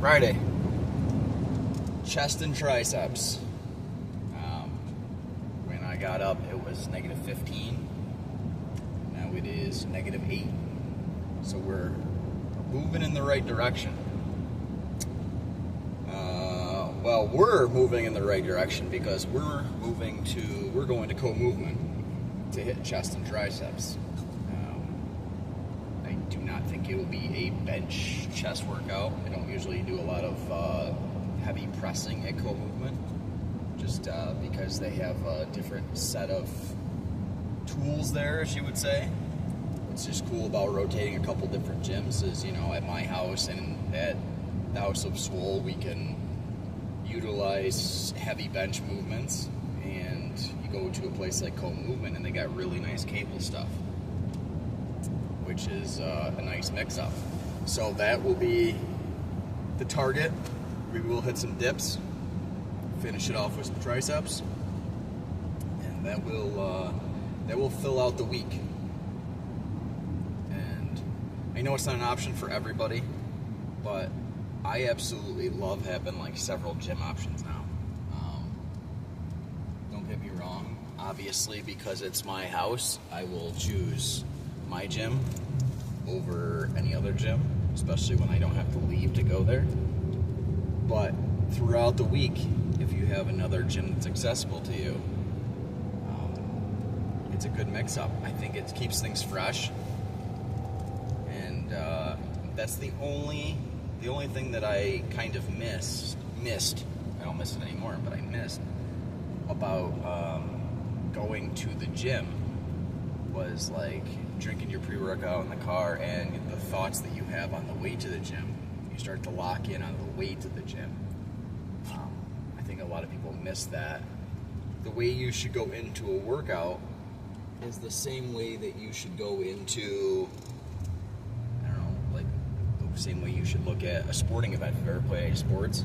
Friday. Chest and triceps. When I got up, it was negative 15. Now it is negative 8. So we're moving in the right direction. Well, we're moving in the right direction because we're going to co-movement to hit chest and triceps. I do not think it will be a bench chest workout. I don't usually do a lot of heavy pressing at co-movement, just because they have a different set of tools there, as you would say. What's just cool about rotating a couple different gyms is, at my house and at the House of Swole, we can utilize heavy bench movements, and you go to a place like Co-Movement and they got really nice cable stuff, which is a nice mix-up. So that will be the target. We will hit some dips, finish it off with some triceps, and that will fill out the week. And I know it's not an option for everybody, but I absolutely love having like several gym options now. Don't get me wrong, obviously because it's my house, I will choose my gym over any other gym, especially when I don't have to leave to go there. But throughout the week, if you have another gym that's accessible to you, it's a good mix-up. I think it keeps things fresh, and that's the only thing that I kind of missed. I don't miss it anymore, but I missed about going to the gym was like drinking your pre-workout in the car and the thoughts that you have on the way to the gym. You start to lock in on the way to the gym. I think a lot of people miss that. The way you should go into a workout is the same way that you should go into, the same way you should look at a sporting event. If you ever play sports,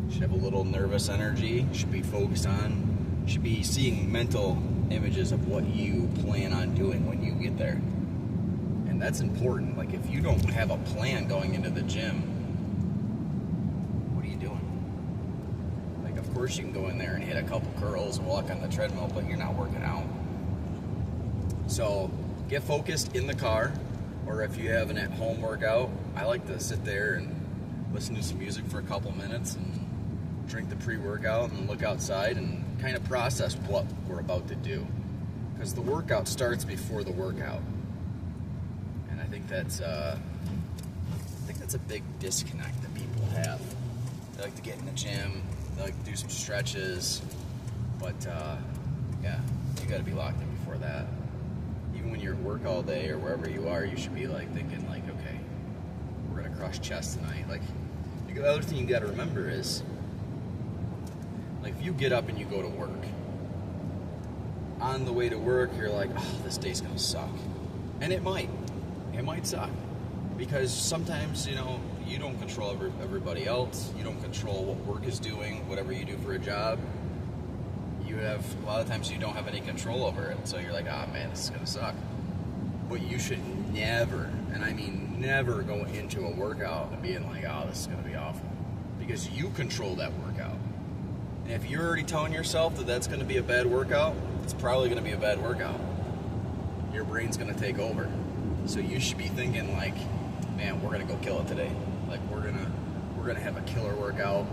you should have a little nervous energy, should be focused on, should be seeing mental images of what you plan on doing when you get there. And that's important. Like, if you don't have a plan going into the gym, what are you doing? Like, of course you can go in there and hit a couple curls and walk on the treadmill, but you're not working out. So get focused in the car, or if you have an at-home workout, I like to sit there and listen to some music for a couple minutes and drink the pre-workout and look outside and kind of process what we're about to do. Because the workout starts before the workout. And I think that's a big disconnect that people have. They like to get in the gym, they like to do some stretches, but yeah, you gotta be locked in before that. Even when you're at work all day or wherever you are, you should be like thinking like, okay, we're gonna crush chest tonight. Like, the other thing you gotta remember is, like, if you get up and you go to work, on the way to work, you're like, oh, this day's gonna suck. And it might suck. Because sometimes, you don't control everybody else. You don't control what work is doing, whatever you do for a job. A lot of times you don't have any control over it. So you're like, oh man, this is gonna suck. But you should never, and I mean never, go into a workout and being like, oh, this is gonna be awful. Because you control that workout. And if you're already telling yourself that that's gonna be a bad workout, it's probably gonna be a bad workout. Your brain's gonna take over. So you should be thinking like, man, we're gonna go kill it today. Like, we're gonna have a killer workout.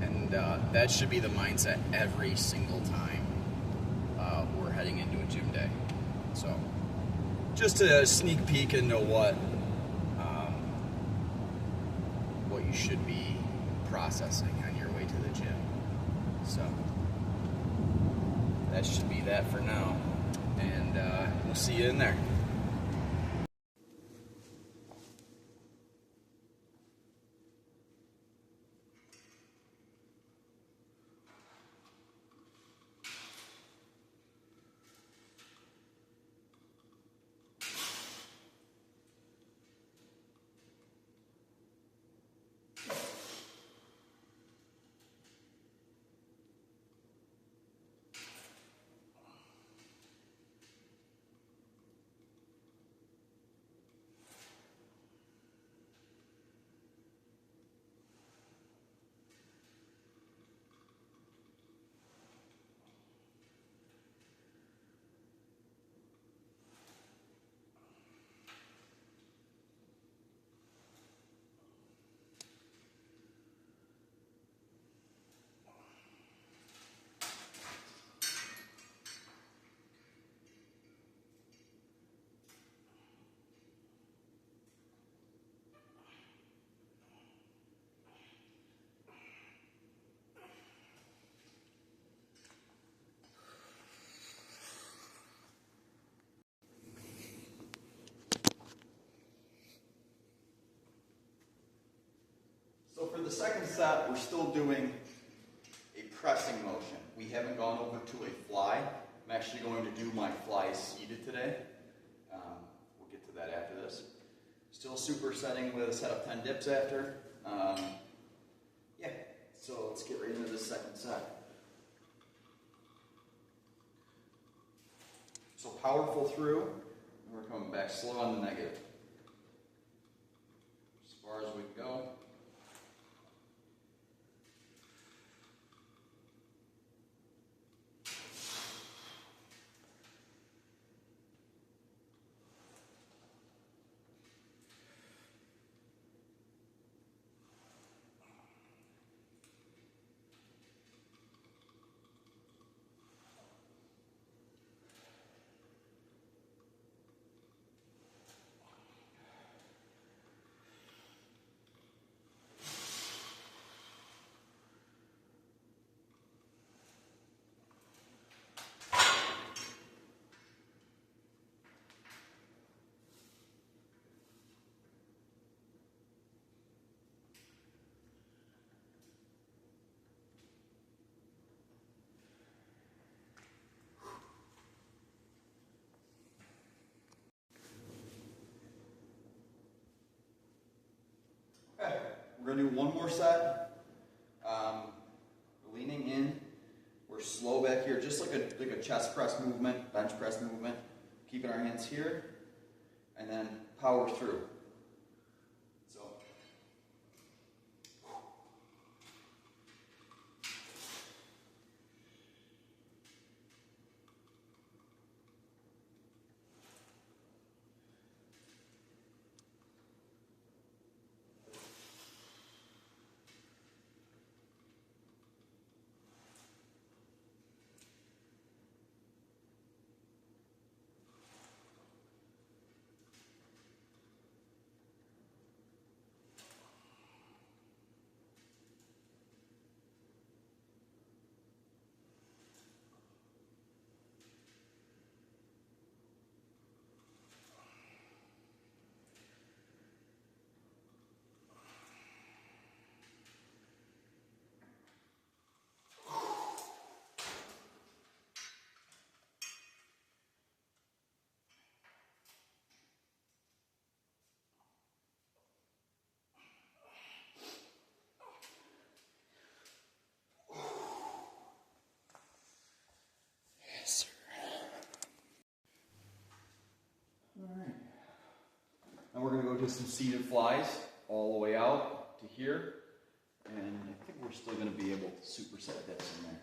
And that should be the mindset every single time we're heading into a gym day. So, just a sneak peek into what you should be processing on your way to the gym. So, that should be that for now. And we'll see you in there. the second set, we're still doing a pressing motion. We haven't gone over to a fly. I'm actually going to do my fly seated today. We'll get to that after this. Still supersetting with a set of 10 dips after. Yeah, so let's get right into the second set. So powerful through, and we're coming back slow on the negative. As far as we can go. Okay, we're going to do one more set. Leaning in. We're slow back here, just like a chest press movement, bench press movement. Keeping our hands here, and then power through. So. And we're going to go to some seated flies all the way out to here. And I think we're still going to be able to superset dips in there.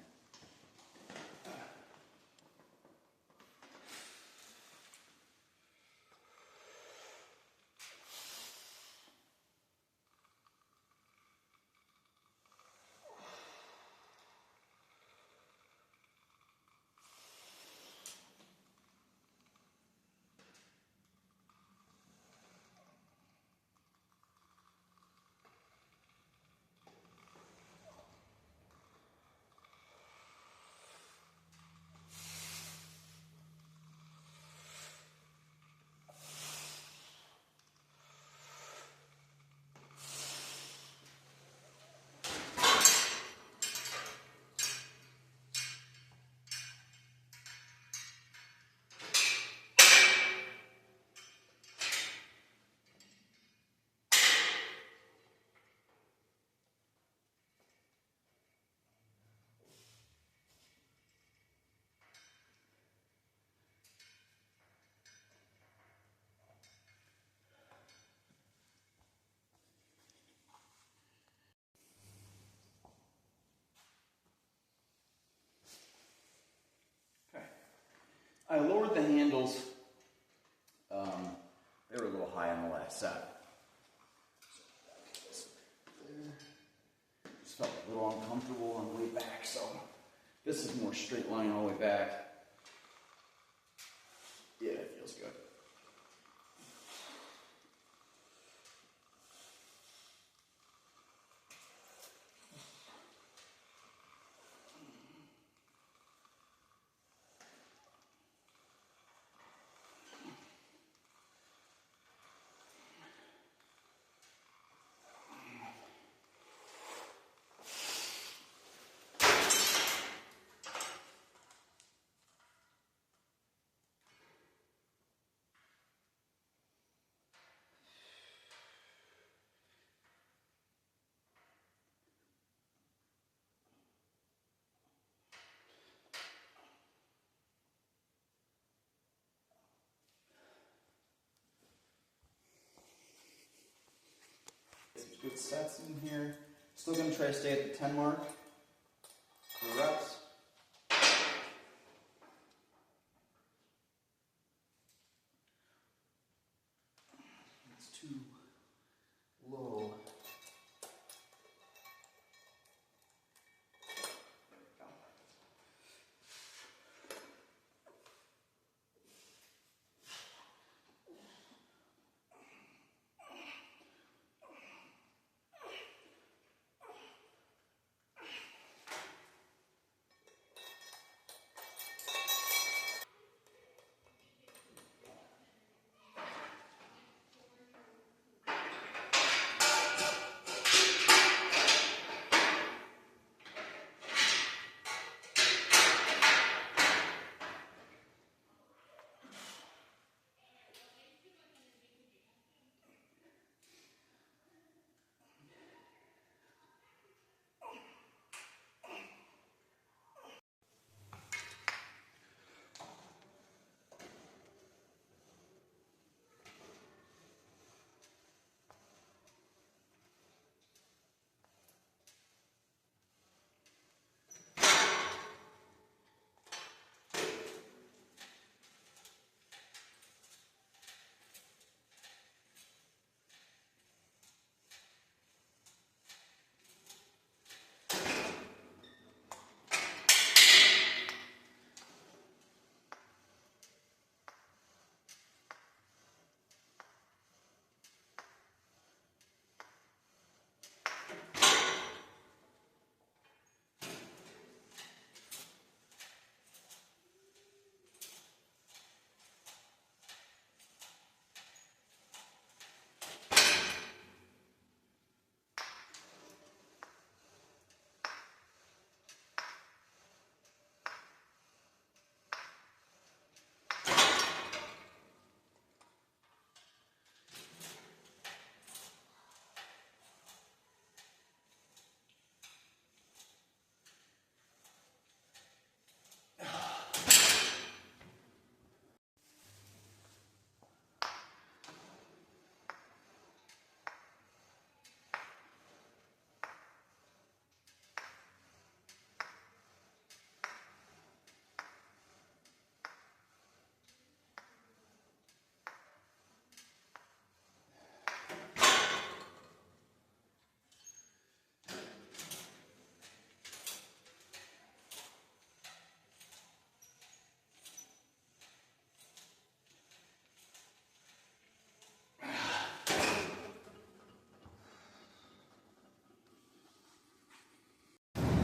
I lowered the handles. They were a little high on the last set. Just felt a little uncomfortable on the way back, so this is more straight line all the way back. Yeah, it feels good. good sets in here. Still going to try to stay at the 10 mark for reps. It's too low. There we go.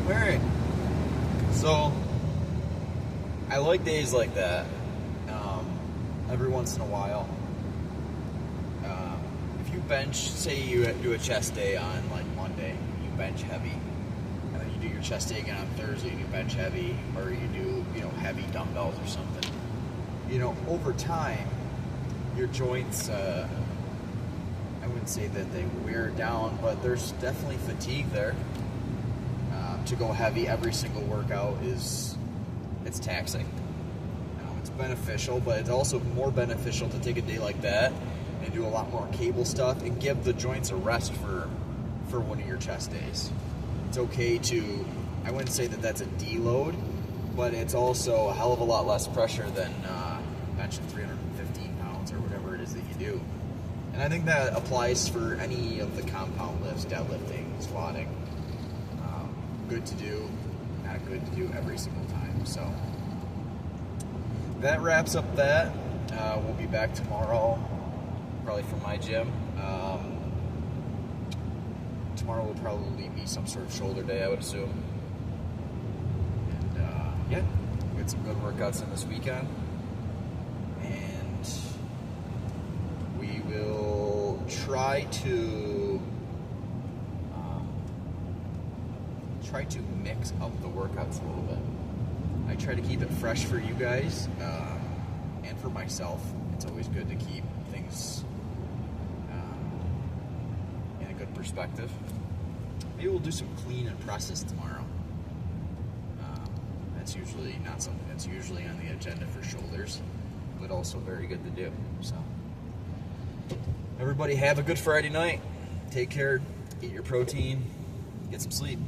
Alright, so I like days like that. Every once in a while, if you bench, say you do a chest day on like Monday, you bench heavy, and then you do your chest day again on Thursday and you bench heavy, or you do, heavy dumbbells or something. Over time, your joints, I wouldn't say that they wear down, but there's definitely fatigue there. To go heavy every single workout it's taxing. It's beneficial, but it's also more beneficial to take a day like that and do a lot more cable stuff and give the joints a rest for one of your chest days. It's okay to, I wouldn't say that that's a deload, but it's also a hell of a lot less pressure than benching 315 pounds or whatever it is that you do. And I think that applies for any of the compound lifts, deadlifting, squatting. Good to do, not good to do every single time. So that wraps up that. We'll be back tomorrow, probably from my gym. Tomorrow will probably be some sort of shoulder day, I would assume. And yeah, we got some good workouts in this weekend. And we will try to mix up the workouts a little bit. I try to keep it fresh for you guys and for myself. It's always good to keep things in a good perspective. Maybe we'll do some clean and presses tomorrow. That's usually not something that's usually on the agenda for shoulders, but also very good to do. So everybody have a good Friday night. Take care. eat your protein, get some sleep.